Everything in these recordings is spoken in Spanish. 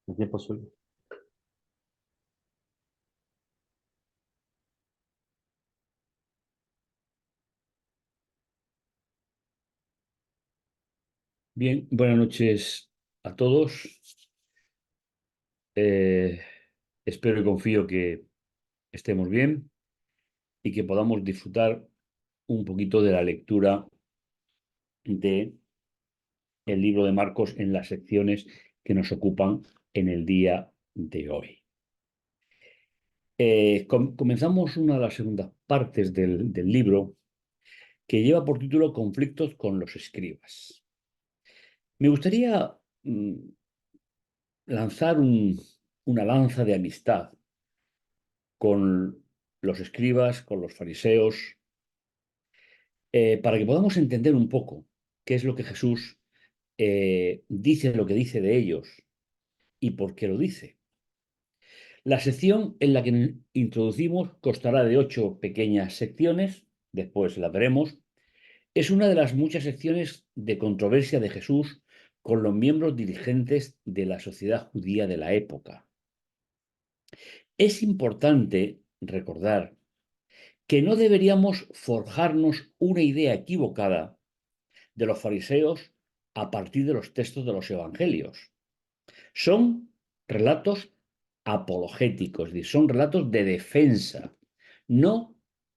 El tiempo suyo. Bien, buenas noches a todos. Eh, Espero y confío que estemos bien y que podamos disfrutar un poquito de la lectura de el libro de Marcos en las secciones que nos ocupan en el día de hoy. Comenzamos una de las segundas partes del libro que lleva por título Conflictos con los escribas. Me gustaría lanzar una lanza de amistad con los escribas, con los fariseos, para que podamos entender un poco qué es lo que Jesús dice, lo que dice de ellos y por qué lo dice. La sección en la que introducimos constará de 8 pequeñas secciones, después la veremos. Es una de las muchas secciones de controversia de Jesús con los miembros dirigentes de la sociedad judía de la época. Es importante recordar que no deberíamos forjarnos una idea equivocada de los fariseos a partir de los textos de los evangelios. Son relatos apologéticos, es decir, son relatos de defensa. No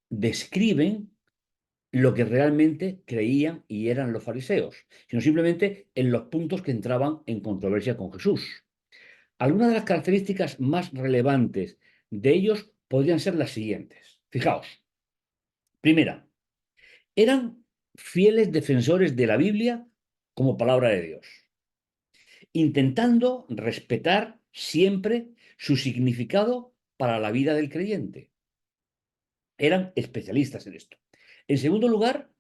describen lo que realmente creían y eran los fariseos, sino simplemente en los puntos que entraban en controversia con Jesús. Algunas de las características más relevantes de ellos podrían ser las siguientes. Fijaos, primera, eran fieles defensores de la Biblia como palabra de Dios, intentando respetar siempre su significado para la vida del creyente. Eran especialistas en esto. En segundo lugar,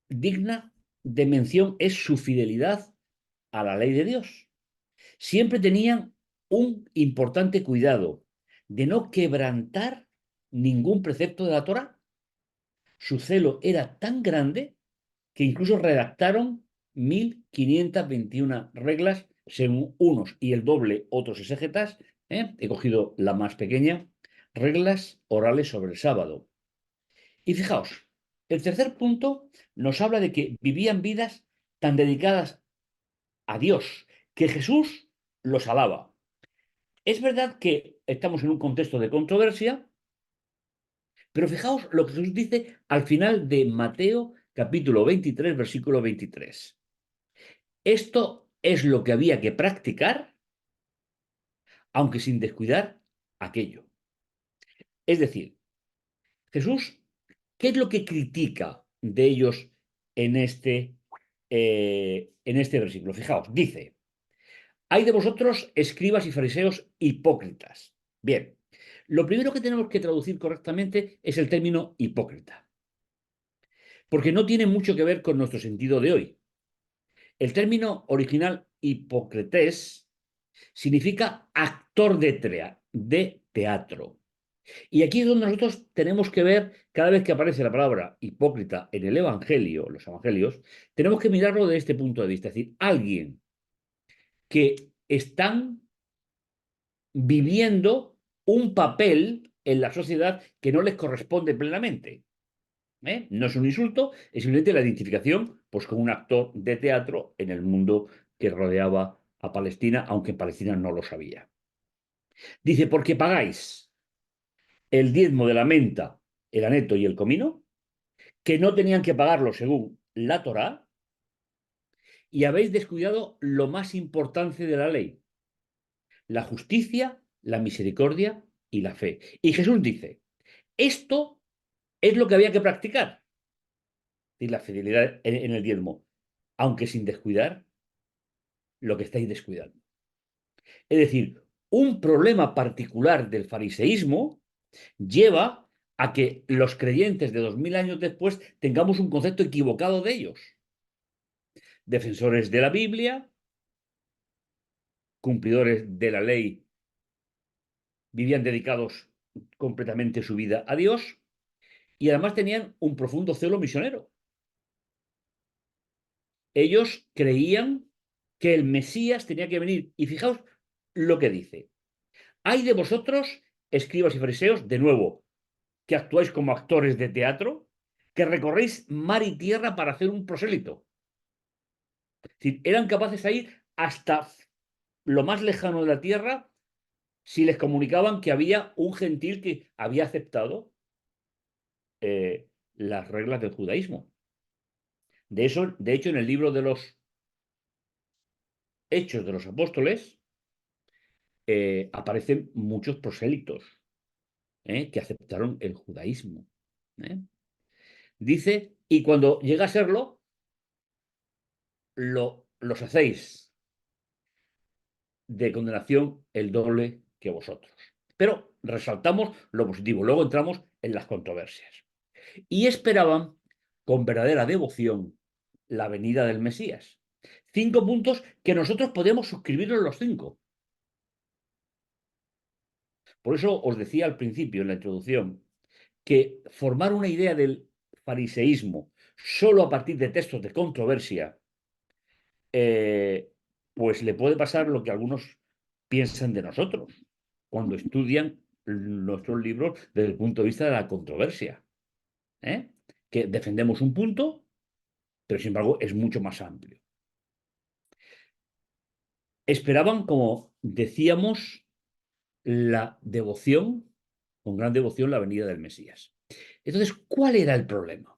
digna de mención es su fidelidad a la ley de Dios. Siempre tenían un importante cuidado de no quebrantar ningún precepto de la Torá. Su celo era tan grande que incluso redactaron 1521 reglas según unos y el doble otros exégetas. He cogido la más pequeña, reglas orales sobre el sábado. Y fijaos, el tercer punto nos habla de que vivían vidas tan dedicadas a Dios que Jesús los alaba. Es verdad que estamos en un contexto de controversia, pero fijaos lo que Jesús dice al final de Mateo capítulo 23, versículo 23. Esto es lo que había que practicar, aunque sin descuidar aquello. Es decir, Jesús, ¿qué es lo que critica de ellos en este versículo? Fijaos, dice, hay de vosotros escribas y fariseos hipócritas. Bien, lo primero que tenemos que traducir correctamente es el término hipócrita, porque no tiene mucho que ver con nuestro sentido de hoy. El término original hipócrites significa actor de teatro. Y aquí es donde nosotros tenemos que ver, cada vez que aparece la palabra hipócrita en el Evangelio, los Evangelios, tenemos que mirarlo de este punto de vista. Es decir, alguien que están viviendo un papel en la sociedad que no les corresponde plenamente. No es un insulto, es simplemente la identificación pues, con un actor de teatro en el mundo que rodeaba a Palestina, aunque Palestina no lo sabía. Dice, porque pagáis el diezmo de la menta, el aneto y el comino, que no tenían que pagarlo según la Torá, y habéis descuidado lo más importante de la ley, la justicia, la misericordia y la fe. Y Jesús dice, esto es lo que había que practicar, y la fidelidad en el diezmo, aunque sin descuidar lo que estáis descuidando. Es decir, un problema particular del fariseísmo lleva a que los creyentes de 2000 años después tengamos un concepto equivocado de ellos. Defensores de la Biblia, cumplidores de la ley, vivían dedicados completamente su vida a Dios y además tenían un profundo celo misionero. Ellos creían que el Mesías tenía que venir. Y fijaos lo que dice. Hay de vosotros, escribas y fariseos, de nuevo, que actuáis como actores de teatro, que recorréis mar y tierra para hacer un prosélito. Es decir, eran capaces de ir hasta lo más lejano de la tierra si les comunicaban que había un gentil que había aceptado las reglas del judaísmo. De hecho, en el libro de los Hechos de los Apóstoles aparecen muchos prosélitos que aceptaron el judaísmo. ¿eh? Dice, y cuando llega a serlo, los hacéis de condenación el doble que vosotros. Pero resaltamos lo positivo, luego entramos en las controversias. Y esperaban con verdadera devoción la venida del Mesías. 5 puntos que nosotros podemos suscribirnos los 5. Por eso os decía al principio, en la introducción, que formar una idea del fariseísmo solo a partir de textos de controversia, eh, pues le puede pasar lo que algunos piensan de nosotros cuando estudian nuestros libros desde el punto de vista de la controversia. ¿eh? Que defendemos un punto, pero sin embargo es mucho más amplio. Esperaban, como decíamos, la devoción, con gran devoción, la venida del Mesías. Entonces, ¿cuál era el problema?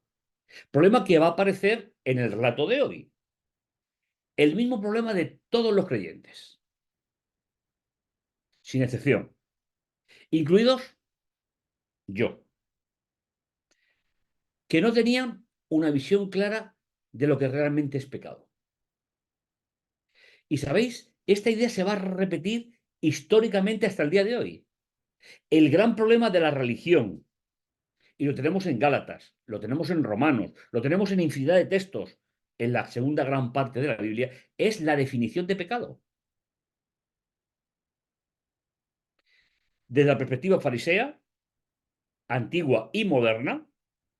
Problema que va a aparecer en el relato de hoy. El mismo problema de todos los creyentes, sin excepción, incluidos yo, que no tenían una visión clara de lo que realmente es pecado. Y sabéis, esta idea se va a repetir históricamente hasta el día de hoy. El gran problema de la religión, y lo tenemos en Gálatas, lo tenemos en Romanos, lo tenemos en infinidad de textos, en la segunda gran parte de la Biblia, es la definición de pecado. Desde la perspectiva farisea, antigua y moderna,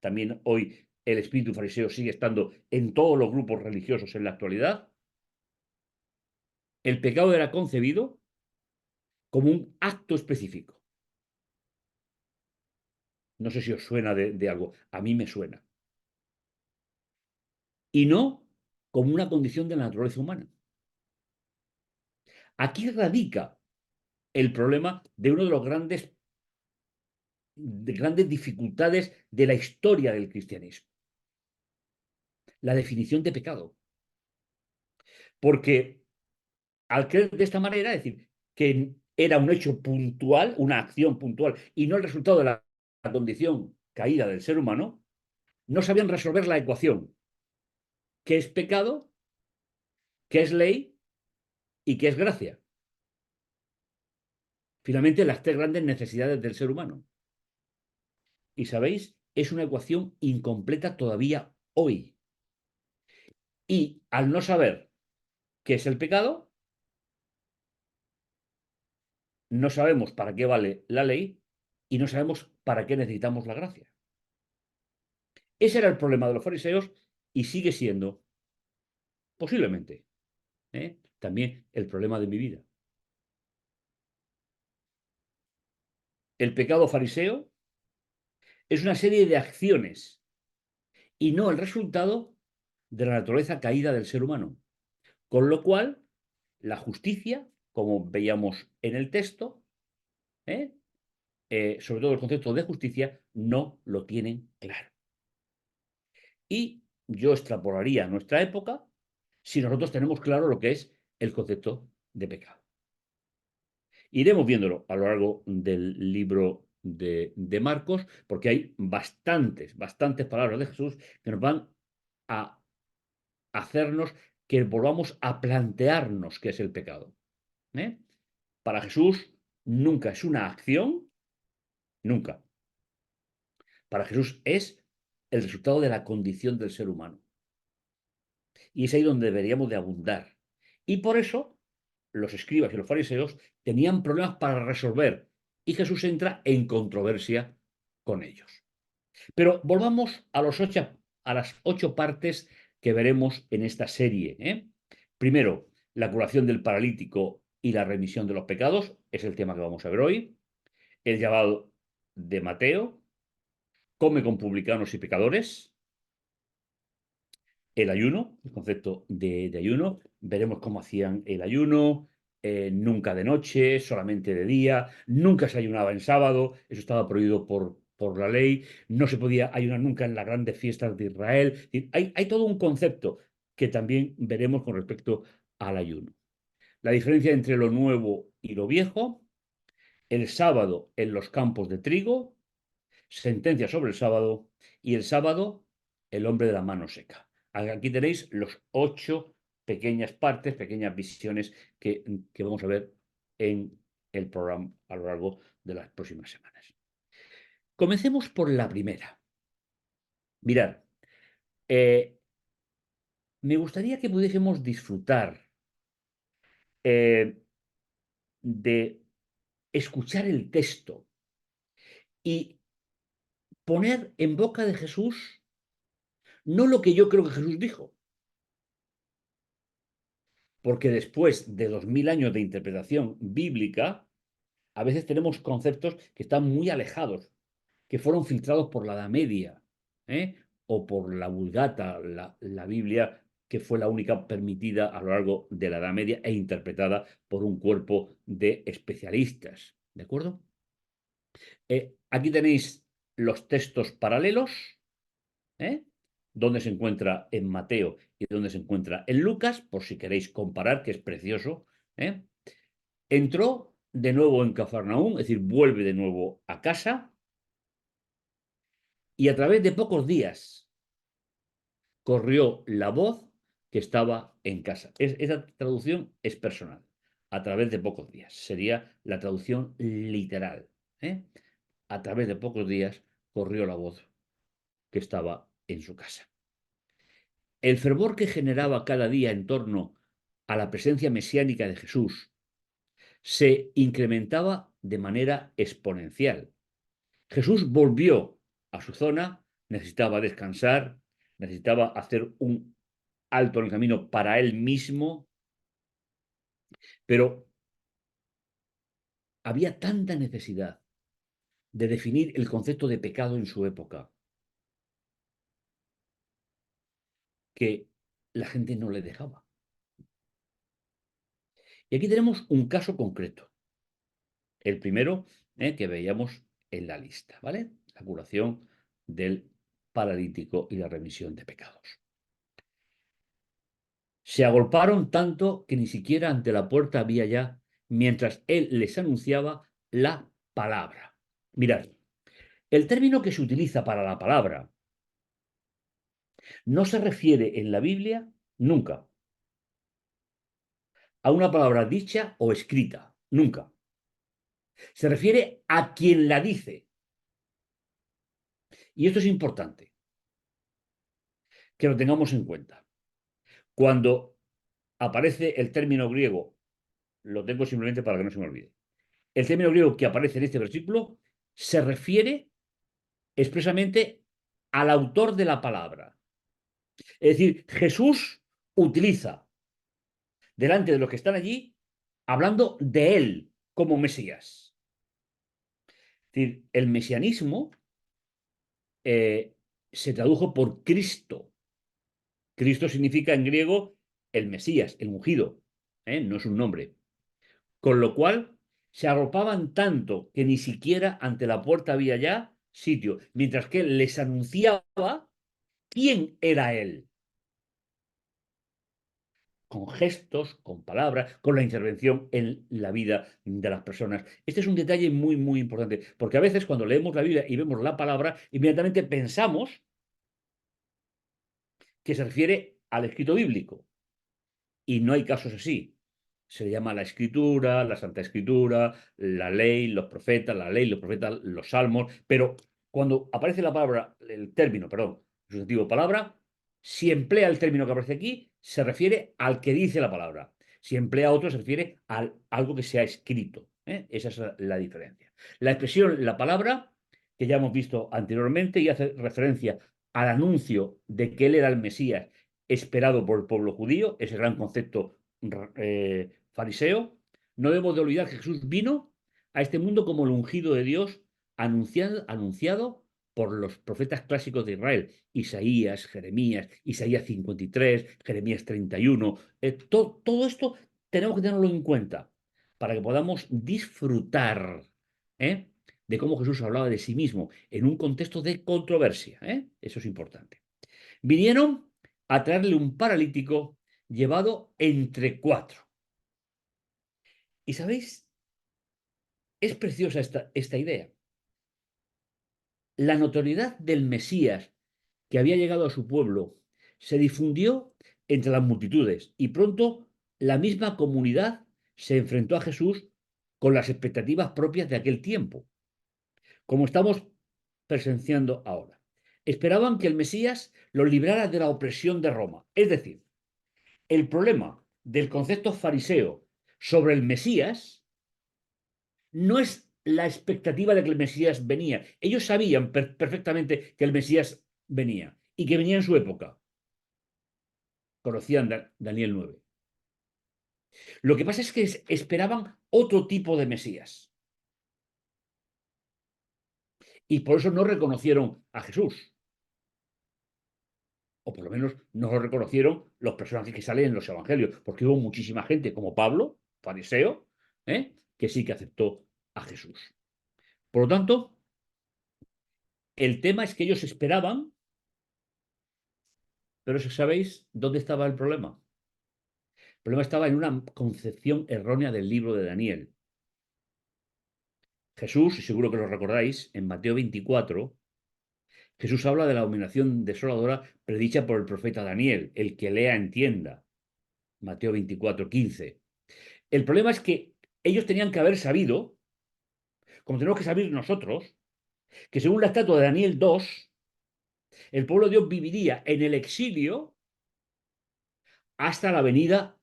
también hoy el espíritu fariseo sigue estando en todos los grupos religiosos en la actualidad, el pecado era concebido como un acto específico. No sé si os suena de algo, a mí me suena. Y no como una condición de la naturaleza humana. Aquí radica el problema de uno de los grandes dificultades de la historia del cristianismo, la definición de pecado. Porque al creer de esta manera, es decir, que era un hecho puntual, una acción puntual, y no el resultado de la condición caída del ser humano, no sabían resolver la ecuación. ¿Qué es pecado? ¿Qué es ley? ¿Y qué es gracia? Finalmente, las 3 grandes necesidades del ser humano. Y sabéis, es una ecuación incompleta todavía hoy. Y al no saber qué es el pecado, no sabemos para qué vale la ley y no sabemos para qué necesitamos la gracia. Ese era el problema de los fariseos y sigue siendo, posiblemente, también el problema de mi vida. El pecado fariseo es una serie de acciones y no el resultado de la naturaleza caída del ser humano. Con lo cual, la justicia, como veíamos en el texto, ¿eh? Sobre todo el concepto de justicia, no lo tienen claro. Y yo extrapolaría a nuestra época si nosotros tenemos claro lo que es el concepto de pecado. Iremos viéndolo a lo largo del libro de Marcos, porque hay bastantes palabras de Jesús que nos van a hacernos que volvamos a plantearnos qué es el pecado. ¿eh? Para Jesús nunca es una acción, nunca. Para Jesús es el resultado de la condición del ser humano. Y es ahí donde deberíamos de abundar. Y por eso los escribas y los fariseos tenían problemas para resolver y Jesús entra en controversia con ellos. Pero volvamos a las 8 partes que veremos en esta serie. Primero, la curación del paralítico y la remisión de los pecados, es el tema que vamos a ver hoy. El llamado de Mateo, come con publicanos y pecadores. El ayuno, el concepto de ayuno. Veremos cómo hacían el ayuno, nunca de noche, solamente de día, nunca se ayunaba en sábado, eso estaba prohibido por la ley, no se podía ayunar nunca en las grandes fiestas de Israel. Es decir, hay todo un concepto que también veremos con respecto al ayuno. La diferencia entre lo nuevo y lo viejo, el sábado en los campos de trigo, sentencia sobre el sábado y el sábado el hombre de la mano seca. Aquí tenéis los 8 pequeñas partes, pequeñas visiones que vamos a ver en el programa a lo largo de las próximas semanas. Comencemos por la primera. Mirad, eh, me gustaría que pudiésemos disfrutar eh, de escuchar el texto y poner en boca de Jesús no lo que yo creo que Jesús dijo, porque después de 2000 años de interpretación bíblica, a veces tenemos conceptos que están muy alejados, que fueron filtrados por la Edad Media, ¿eh? O por la Vulgata, la Biblia, que fue la única permitida a lo largo de la Edad Media e interpretada por un cuerpo de especialistas. ¿De acuerdo? Aquí tenéis los textos paralelos, ¿eh? Donde se encuentra en Mateo y donde se encuentra en Lucas, por si queréis comparar, que es precioso. ¿Eh? Entró de nuevo en Cafarnaúm, es decir, vuelve de nuevo a casa y a través de pocos días corrió la voz que estaba en casa. Esa traducción es personal, a través de pocos días. Sería la traducción literal. ¿Eh? A través de pocos días corrió la voz que estaba en su casa. El fervor que generaba cada día en torno a la presencia mesiánica de Jesús se incrementaba de manera exponencial. Jesús volvió a su zona, necesitaba descansar, necesitaba hacer un alto en el camino para él mismo, pero había tanta necesidad de definir el concepto de pecado en su época que la gente no le dejaba. Y aquí tenemos un caso concreto. El primero que veíamos en la lista, ¿vale? La curación del paralítico y la remisión de pecados. Se agolparon tanto que ni siquiera ante la puerta había ya, mientras él les anunciaba la palabra. Mirad, el término que se utiliza para la palabra no se refiere en la Biblia nunca a una palabra dicha o escrita, nunca. Se refiere a quien la dice. Y esto es importante, que lo tengamos en cuenta. Cuando aparece el término griego, lo tengo simplemente para que no se me olvide, el término griego que aparece en este versículo se refiere expresamente al autor de la palabra. Es decir, Jesús utiliza delante de los que están allí, hablando de él como Mesías. Es decir, el mesianismo se tradujo por Cristo. Cristo significa en griego el Mesías, el ungido, no es un nombre. Con lo cual se arropaban tanto que ni siquiera ante la puerta había ya sitio, mientras que él les anunciaba quién era él, con gestos, con palabras, con la intervención en la vida de las personas. Este es un detalle muy, muy importante, porque a veces cuando leemos la Biblia y vemos la palabra, inmediatamente pensamos que se refiere al escrito bíblico, y no hay casos así. Se le llama la escritura, la Santa Escritura, la ley, los profetas, la ley, los profetas, los salmos, pero cuando aparece la palabra, el término, perdón, el sustantivo palabra, si emplea el término que aparece aquí, se refiere al que dice la palabra. Si emplea otro, se refiere a algo que se ha escrito. Esa es la diferencia. La expresión, la palabra, que ya hemos visto anteriormente y hace referencia al anuncio de que él era el Mesías esperado por el pueblo judío, ese gran concepto fariseo, No debemos de olvidar que Jesús vino a este mundo como el ungido de Dios, anunciado por los profetas clásicos de Israel, Isaías, Jeremías, Isaías 53, Jeremías 31. Todo esto tenemos que tenerlo en cuenta para que podamos disfrutar, ¿eh?, de cómo Jesús hablaba de sí mismo en un contexto de controversia, ¿eh? Eso es importante. Vinieron a traerle un paralítico llevado entre cuatro. ¿Y sabéis? Es preciosa esta idea. La notoriedad del Mesías que había llegado a su pueblo se difundió entre las multitudes y pronto la misma comunidad se enfrentó a Jesús con las expectativas propias de aquel tiempo, como estamos presenciando ahora. Esperaban que el Mesías los librara de la opresión de Roma. Es decir, el problema del concepto fariseo sobre el Mesías no es la expectativa de que el Mesías venía. Ellos sabían perfectamente que el Mesías venía y que venía en su época. Conocían Daniel 9. Lo que pasa es que esperaban otro tipo de Mesías y por eso no reconocieron a Jesús, o por lo menos no lo reconocieron los personajes que salen en los evangelios, porque hubo muchísima gente como Pablo, fariseo, que sí que aceptó a Jesús. Por lo tanto, el tema es que ellos esperaban, pero ¿sabéis dónde estaba el problema? El problema estaba en una concepción errónea del libro de Daniel. Jesús, y seguro que lo recordáis, en Mateo 24, Jesús habla de la abominación desoladora predicha por el profeta Daniel. El que lea entienda. Mateo 24:15. El problema es que ellos tenían que haber sabido, como tenemos que saber nosotros, que según la estatua de Daniel 2, el pueblo de Dios viviría en el exilio hasta la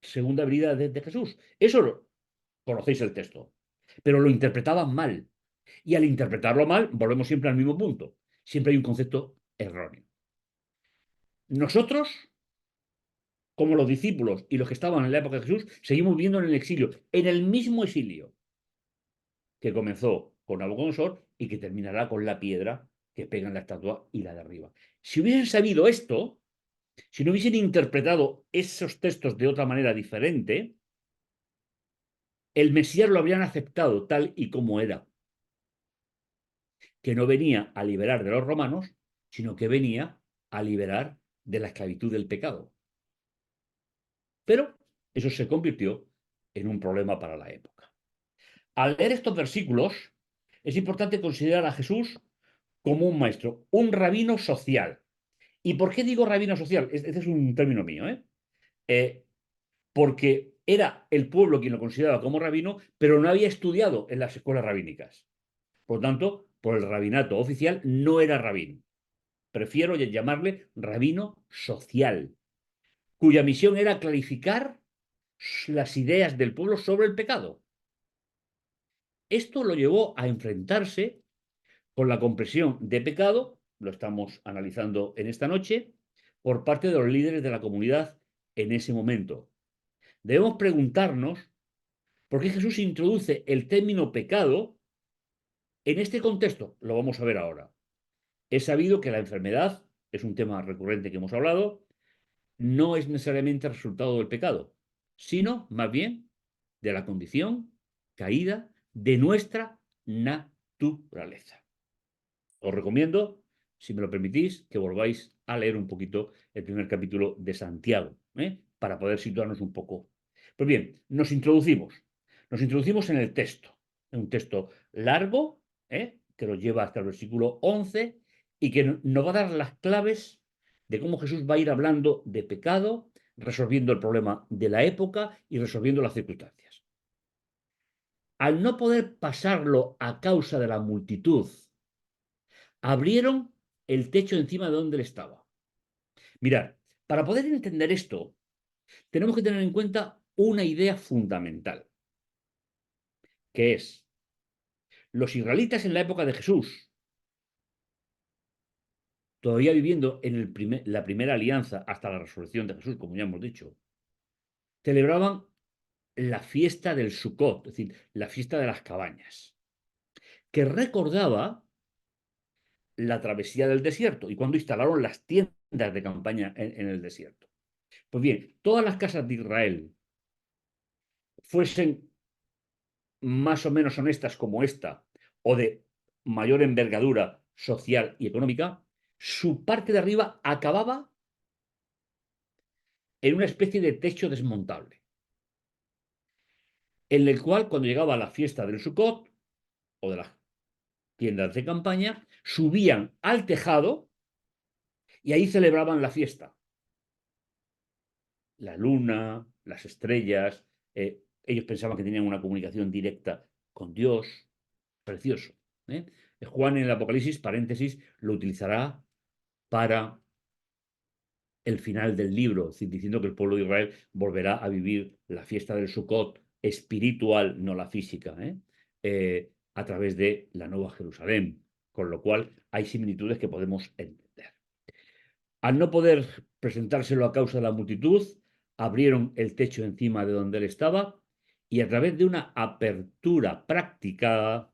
segunda venida de Jesús. Eso conocéis el texto, pero lo interpretaban mal. Y al interpretarlo mal, volvemos siempre al mismo punto. Siempre hay un concepto erróneo. Nosotros, como los discípulos y los que estaban en la época de Jesús, seguimos viviendo en el exilio, en el mismo exilio que comenzó con Nabucodonosor y que terminará con la piedra que pega en la estatua y la derriba. Si hubiesen sabido esto, si no hubiesen interpretado esos textos de otra manera diferente, el Mesías lo habrían aceptado tal y como era, que no venía a liberar de los romanos, sino que venía a liberar de la esclavitud del pecado. Pero eso se convirtió en un problema para la época. Al leer estos versículos, es importante considerar a Jesús como un maestro, un rabino social. ¿Y por qué digo rabino social? Este es un término mío, ¿eh? Porque era el pueblo quien lo consideraba como rabino, pero no había estudiado en las escuelas rabínicas. Por lo tanto, por el rabinato oficial no era rabino. Prefiero llamarle rabino social, cuya misión era clarificar las ideas del pueblo sobre el pecado. Esto lo llevó a enfrentarse con la comprensión de pecado, lo estamos analizando en esta noche, por parte de los líderes de la comunidad en ese momento. Debemos preguntarnos por qué Jesús introduce el término pecado en este contexto. Lo vamos a ver ahora. Es sabido que la enfermedad, es un tema recurrente que hemos hablado, no es necesariamente resultado del pecado, sino más bien de la condición caída de nuestra naturaleza. Os recomiendo, si me lo permitís, que volváis a leer un poquito el primer capítulo de Santiago, para poder situarnos un poco. Pues bien, nos introducimos en el texto, en un texto largo, que nos lleva hasta el versículo 11 y que nos va a dar las claves de cómo Jesús va a ir hablando de pecado, resolviendo el problema de la época y resolviendo las circunstancias. Al no poder pasarlo a causa de la multitud, abrieron el techo encima de donde él estaba. Mirad, para poder entender esto, tenemos que tener en cuenta una idea fundamental, que es, los israelitas en la época de Jesús, todavía viviendo en la primera alianza hasta la resurrección de Jesús, como ya hemos dicho, celebraban la fiesta del Sukkot, es decir, la fiesta de las cabañas, que recordaba la travesía del desierto y cuando instalaron las tiendas de campaña en el desierto. Pues bien, todas las casas de Israel fuesen más o menos honestas como esta, o de mayor envergadura social y económica, su parte de arriba acababa en una especie de techo desmontable, en el cual cuando llegaba la fiesta del Sukkot o de las tiendas de campaña, subían al tejado y ahí celebraban la fiesta. La luna, las estrellas, ellos pensaban que tenían una comunicación directa con Dios, precioso. ¿eh? Juan en el Apocalipsis, paréntesis, lo utilizará para el final del libro, diciendo que el pueblo de Israel volverá a vivir la fiesta del Sukkot espiritual, no la física, a través de la Nueva Jerusalén, con lo cual hay similitudes que podemos entender. Al no poder presentárselo a causa de la multitud, abrieron el techo encima de donde él estaba y a través de una apertura practicada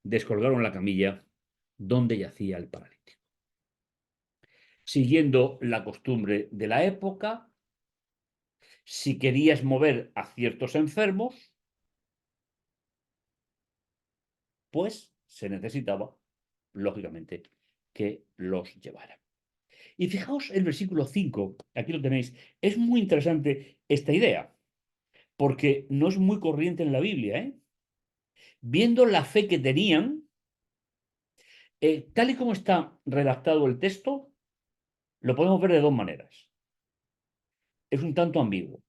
descolgaron la camilla donde yacía el paralítico. Siguiendo la costumbre de la época, si querías mover a ciertos enfermos, pues se necesitaba, lógicamente, que los llevaran. Y fijaos el versículo 5, aquí lo tenéis, es muy interesante esta idea, porque no es muy corriente en la Biblia. Viendo la fe que tenían, tal y como está redactado el texto, lo podemos ver de dos maneras. Es un tanto ambiguo,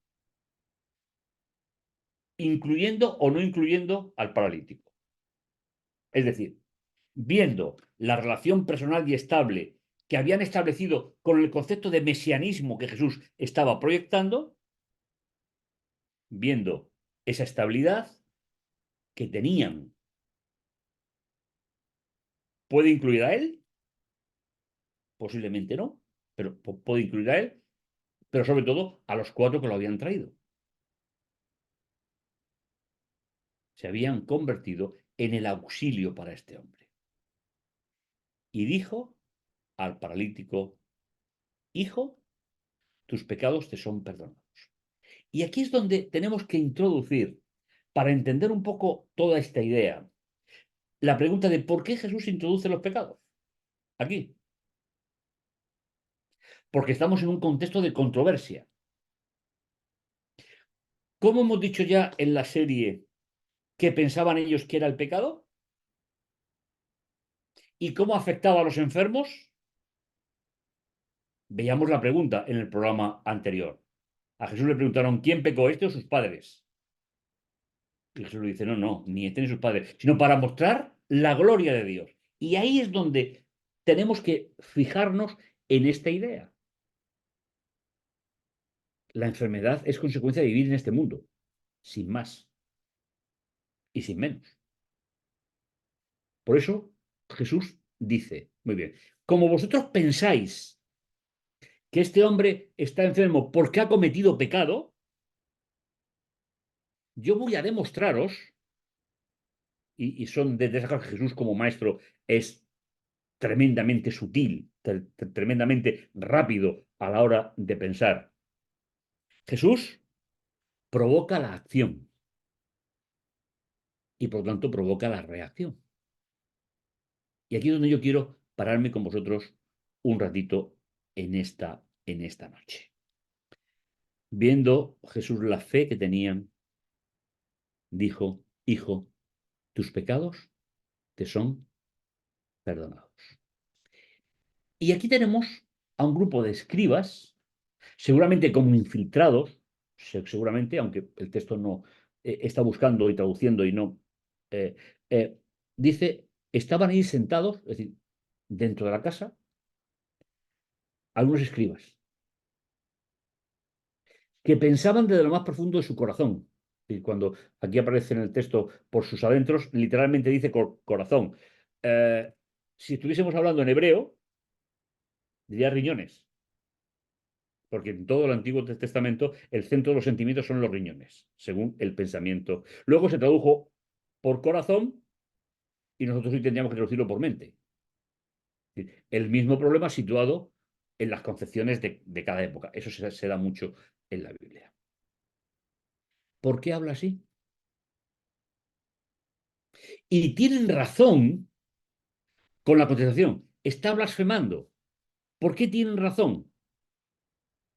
incluyendo o no incluyendo al paralítico. Es decir, viendo la relación personal y estable que habían establecido con el concepto de mesianismo que Jesús estaba proyectando, viendo esa estabilidad que tenían, ¿puede incluir a él? Posiblemente no, pero puede incluir a él, pero sobre todo a los cuatro que lo habían traído. Se habían convertido en el auxilio para este hombre. Y dijo al paralítico: hijo, tus pecados te son perdonados. Y aquí es donde tenemos que introducir, para entender un poco toda esta idea, la pregunta de por qué Jesús introduce los pecados. Aquí. Porque estamos en un contexto de controversia. ¿Cómo hemos dicho ya en la serie que pensaban ellos que era el pecado? ¿Y cómo afectaba a los enfermos? Veíamos la pregunta en el programa anterior. A Jesús le preguntaron, ¿quién pecó, este o sus padres? Y Jesús le dice, no, no, ni este ni sus padres, sino para mostrar la gloria de Dios. Y ahí es donde tenemos que fijarnos en esta idea. La enfermedad es consecuencia de vivir en este mundo, sin más y sin menos. Por eso Jesús dice, muy bien, como vosotros pensáis que este hombre está enfermo porque ha cometido pecado, yo voy a demostraros, y son de esas cosas que Jesús como maestro es tremendamente sutil, tremendamente rápido a la hora de pensar. Jesús provoca la acción y por lo tanto provoca la reacción. Y aquí es donde yo quiero pararme con vosotros un ratito en esta noche. Viendo Jesús la fe que tenían, dijo, hijo, tus pecados te son perdonados. Y aquí tenemos a un grupo de escribas, seguramente como infiltrados, seguramente, aunque el texto no está buscando y traduciendo y no, eh, dice, estaban ahí sentados, es decir, dentro de la casa, algunos escribas, que pensaban desde lo más profundo de su corazón. Y cuando aquí aparece en el texto por sus adentros, literalmente dice corazón. Si estuviésemos hablando en hebreo, diría riñones. porque en todo el Antiguo Testamento el centro de los sentimientos son los riñones, según el pensamiento. Luego se tradujo por corazón y nosotros hoy tendríamos que traducirlo por mente. Es decir, el mismo problema situado en las concepciones de cada época. Eso se da mucho en la Biblia. ¿Por qué habla así? Y tienen razón con la contestación. Está blasfemando. ¿Por qué tienen razón?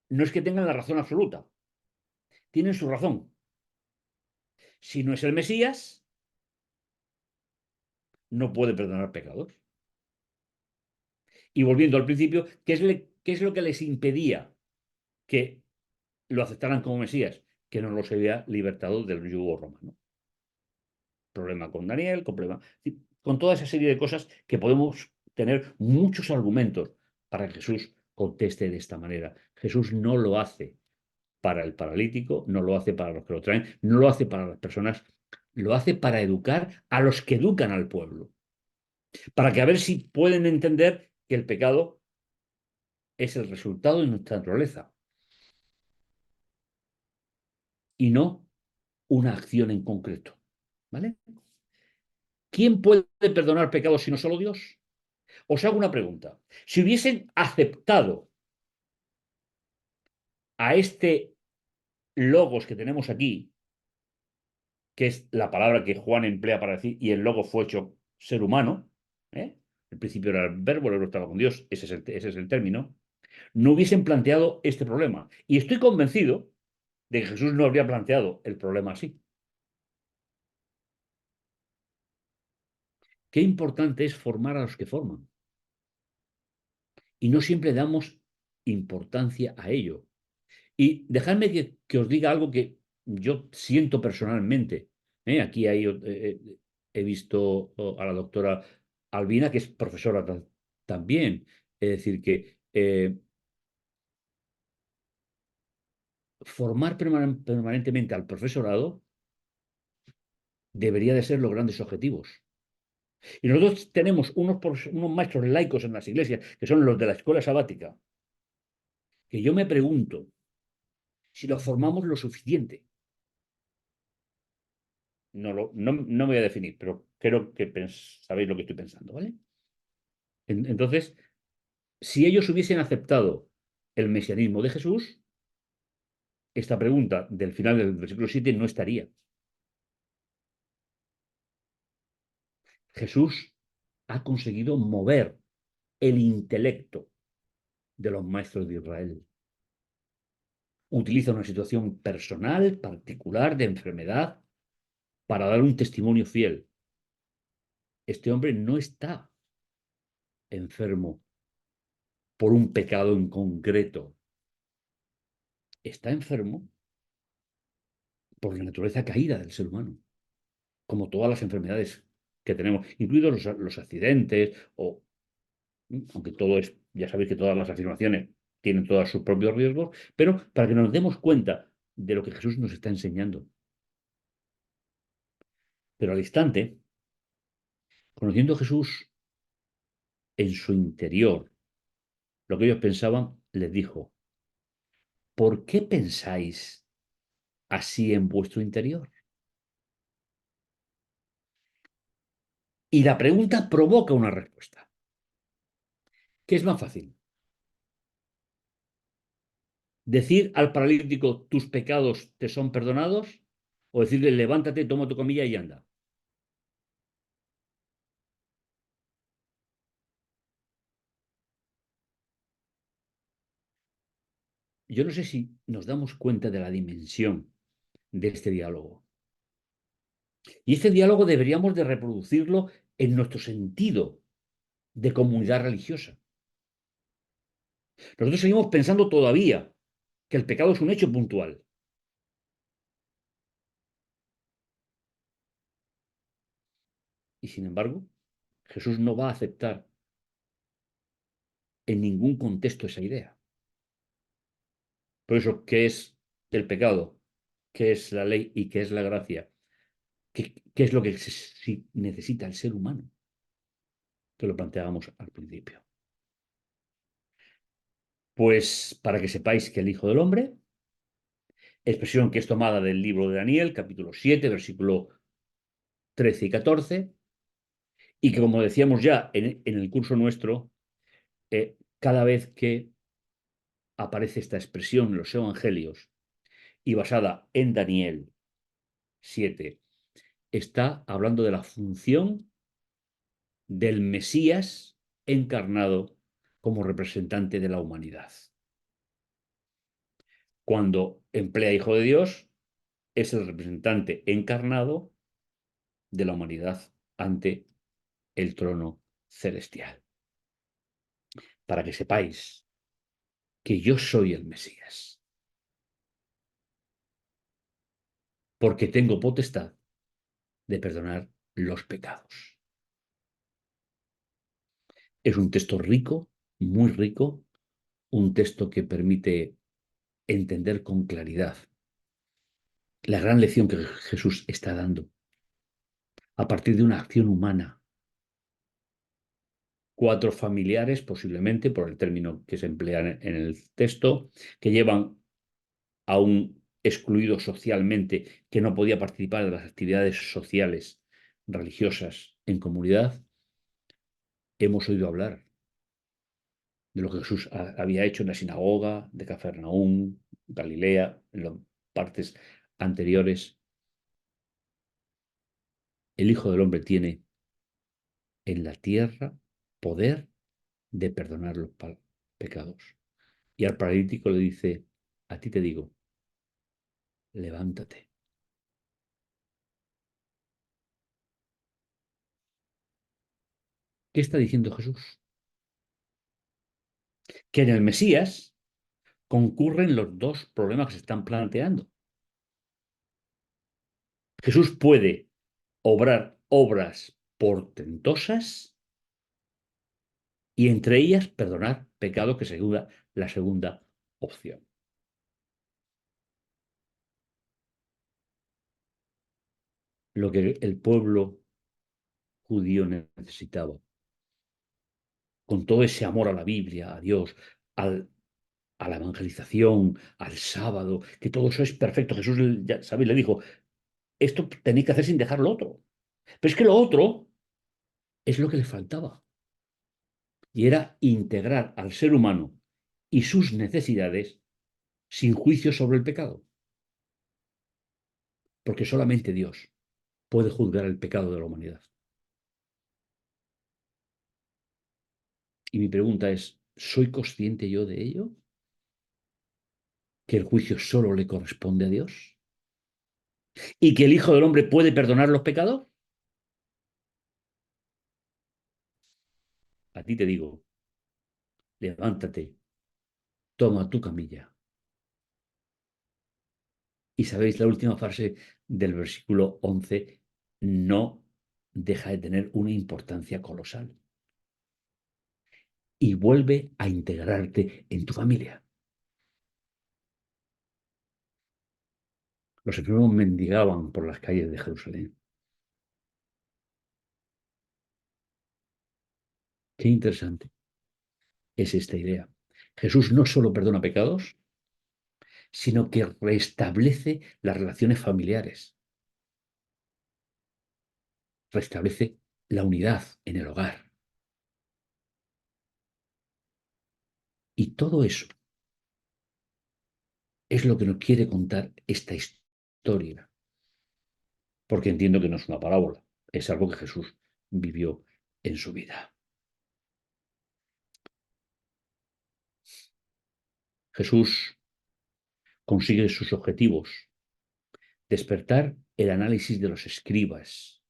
No es que tengan la razón absoluta. Tienen su razón. Si no es el Mesías, no puede perdonar pecados. Y volviendo al principio, ¿qué es lo que les impedía que lo aceptaran como Mesías? Que no los había libertado del yugo romano. Problema con Daniel, con toda esa serie de cosas que podemos tener muchos argumentos para que Jesús conteste de esta manera. Jesús no lo hace para el paralítico, no lo hace para los que lo traen, no lo hace para las personas, lo hace para educar a los que educan al pueblo, para que a ver si pueden entender que el pecado es el resultado de nuestra naturaleza y no una acción en concreto. ¿Vale? ¿Quién puede perdonar pecados sino solo Dios? Os hago una pregunta. Si hubiesen aceptado a este logos que tenemos aquí, que es la palabra que Juan emplea para decir, y el logo fue hecho ser humano, ¿eh? El principio era el verbo, el verbo estaba con Dios, ese es el término, no hubiesen planteado este problema. Y estoy convencido de que Jesús no habría planteado el problema así. Qué importante es formar a los que forman. Y no siempre damos importancia a ello. Y dejadme que os diga algo que yo siento personalmente. Aquí he visto a la doctora Albina, que es profesora también. Es decir, que formar permanentemente al profesorado debería de ser los grandes objetivos. Y nosotros tenemos unos maestros laicos en las iglesias, que son los de la escuela sabática, que yo me pregunto si los formamos lo suficiente. No me voy a definir, pero creo que sabéis lo que estoy pensando, ¿vale? Entonces, si ellos hubiesen aceptado el mesianismo de Jesús, esta pregunta del final del versículo 7 no estaría. Jesús ha conseguido mover el intelecto de los maestros de Israel. Utiliza una situación personal, particular, de enfermedad, para dar un testimonio fiel. Este hombre no está enfermo por un pecado en concreto. Está enfermo por la naturaleza caída del ser humano, como todas las enfermedades que tenemos, incluidos los accidentes, aunque todo es, ya sabéis que todas las afirmaciones tienen todos sus propios riesgos, pero para que nos demos cuenta de lo que Jesús nos está enseñando. Pero al instante, conociendo a Jesús en su interior, lo que ellos pensaban, les dijo, ¿por qué pensáis así en vuestro interior? Y la pregunta provoca una respuesta. ¿Qué es más fácil? ¿Decir al paralítico tus pecados te son perdonados? ¿O decirle levántate, toma tu camilla y anda? Yo no sé si nos damos cuenta de la dimensión de este diálogo. Y este diálogo deberíamos de reproducirlo en nuestro sentido de comunidad religiosa. Nosotros seguimos pensando todavía que el pecado es un hecho puntual. Y sin embargo, Jesús no va a aceptar en ningún contexto esa idea. Por eso, ¿qué es el pecado? ¿Qué es la ley y qué es la gracia? ¿Qué es lo que necesita el ser humano? Que lo planteábamos al principio. Pues para que sepáis que el Hijo del Hombre, expresión que es tomada del libro de Daniel, capítulo 7, versículo 13 y 14, y que como decíamos ya en el curso nuestro, cada vez que aparece esta expresión en los evangelios y basada en Daniel 7, está hablando de la función del Mesías encarnado como representante de la humanidad. Cuando emplea Hijo de Dios, es el representante encarnado de la humanidad ante el trono celestial. Para que sepáis que yo soy el Mesías, porque tengo potestad de perdonar los pecados. Es un texto rico, muy rico, un texto que permite entender con claridad la gran lección que Jesús está dando a partir de una acción humana. Cuatro familiares, posiblemente por el término que se emplea en el texto, que llevan a un excluido socialmente que no podía participar de las actividades sociales religiosas en comunidad. Hemos oído hablar de lo que Jesús había hecho en la sinagoga de Cafarnaúm, Galilea, en las partes anteriores. El Hijo del Hombre tiene en la tierra poder de perdonar los pecados. Y al paralítico le dice, a ti te digo, levántate. ¿Qué está diciendo Jesús? Que en el Mesías concurren los dos problemas que se están planteando. Jesús puede obrar obras portentosas y entre ellas perdonar pecado, que sería la segunda opción. Lo que el pueblo judío necesitaba, con todo ese amor a la Biblia, a Dios, a la evangelización, al sábado, que todo eso es perfecto. Jesús, ya sabéis, le dijo, esto tenéis que hacer sin dejar lo otro. Pero es que lo otro es lo que le faltaba. Y era integrar al ser humano y sus necesidades sin juicio sobre el pecado. Porque solamente Dios puede juzgar el pecado de la humanidad. Y mi pregunta es, ¿soy consciente yo de ello? ¿Que el juicio solo le corresponde a Dios? ¿Y que el Hijo del Hombre puede perdonar los pecados? A ti te digo, levántate, toma tu camilla. Y sabéis, la última frase del versículo 11 no deja de tener una importancia colosal. Y vuelve a integrarte en tu familia. Los enfermos mendigaban por las calles de Jerusalén. Qué interesante es esta idea. Jesús no solo perdona pecados, sino que restablece las relaciones familiares, restablece la unidad en el hogar. Y todo eso es lo que nos quiere contar esta historia, porque entiendo que no es una parábola, es algo que Jesús vivió en su vida. Jesús consigue sus objetivos, despertar el análisis de los escribas,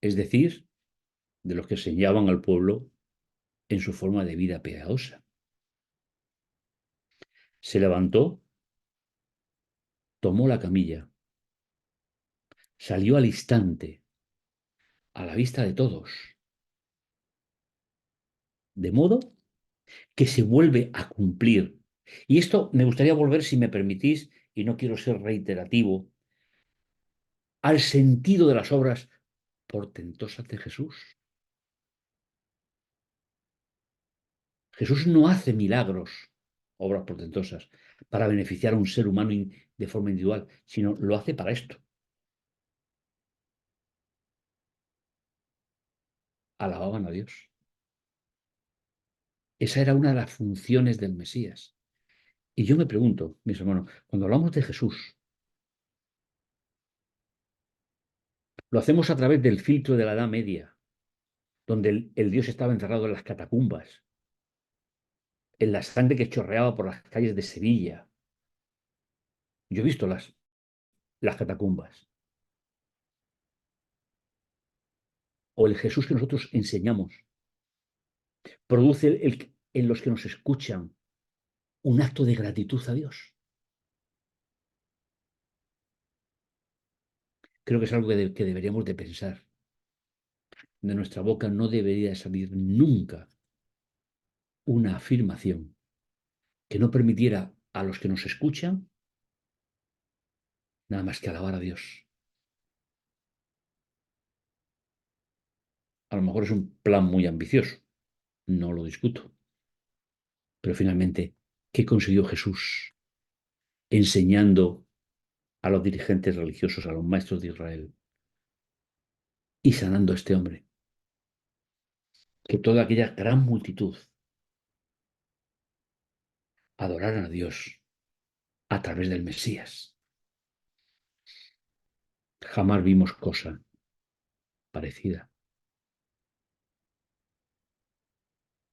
es decir, de los que enseñaban al pueblo en su forma de vida piadosa. Se levantó, tomó la camilla, salió al instante, a la vista de todos, de modo que se vuelve a cumplir. Y esto me gustaría volver, si me permitís, y no quiero ser reiterativo, al sentido de las obras portentosas de Jesús. Jesús no hace milagros, obras portentosas, para beneficiar a un ser humano de forma individual, sino lo hace para esto. Alababan a Dios. Esa era una de las funciones del Mesías. Y yo me pregunto, mis hermanos, cuando hablamos de Jesús, lo hacemos a través del filtro de la Edad Media, donde el Dios estaba encerrado en las catacumbas, en la sangre que chorreaba por las calles de Sevilla. Yo he visto las catacumbas. O el Jesús que nosotros enseñamos produce en los que nos escuchan un acto de gratitud a Dios. Creo que es algo que deberíamos de pensar. De nuestra boca no debería salir nunca una afirmación que no permitiera a los que nos escuchan nada más que alabar a Dios. A lo mejor es un plan muy ambicioso, no lo discuto. Pero finalmente, ¿qué consiguió Jesús enseñando a los dirigentes religiosos, a los maestros de Israel y sanando a este hombre? Que toda aquella gran multitud adoraran a Dios a través del Mesías. Jamás vimos cosa parecida.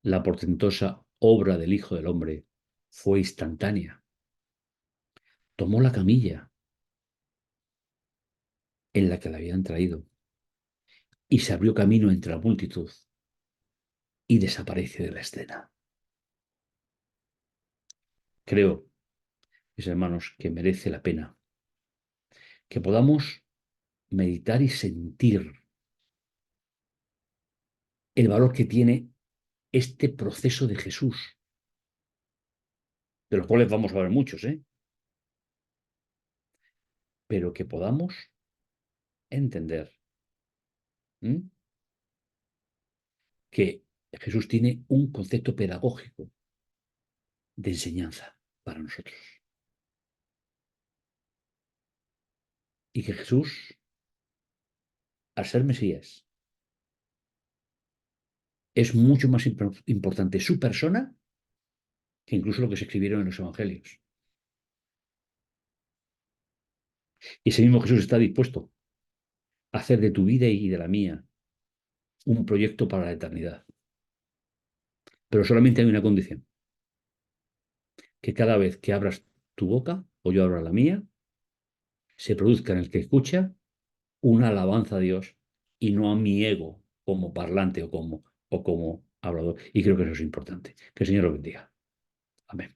La portentosa obra del Hijo del Hombre fue instantánea. Tomó la camilla en la que la habían traído y se abrió camino entre la multitud y desaparece de la escena. Creo, mis hermanos, que merece la pena que podamos meditar y sentir el valor que tiene este proceso de Jesús, de los cuales vamos a ver muchos, pero que podamos entender ¿m? Que Jesús tiene un concepto pedagógico de enseñanza para nosotros. Y que Jesús, al ser Mesías, es mucho más importante su persona que incluso lo que se escribieron en los evangelios. Y ese mismo Jesús está dispuesto a hacer de tu vida y de la mía un proyecto para la eternidad. Pero solamente hay una condición, que cada vez que abras tu boca, o yo abra la mía, se produzca en el que escucha una alabanza a Dios y no a mi ego como parlante o como hablador. Y creo que eso es importante. Que el Señor lo bendiga. Amén.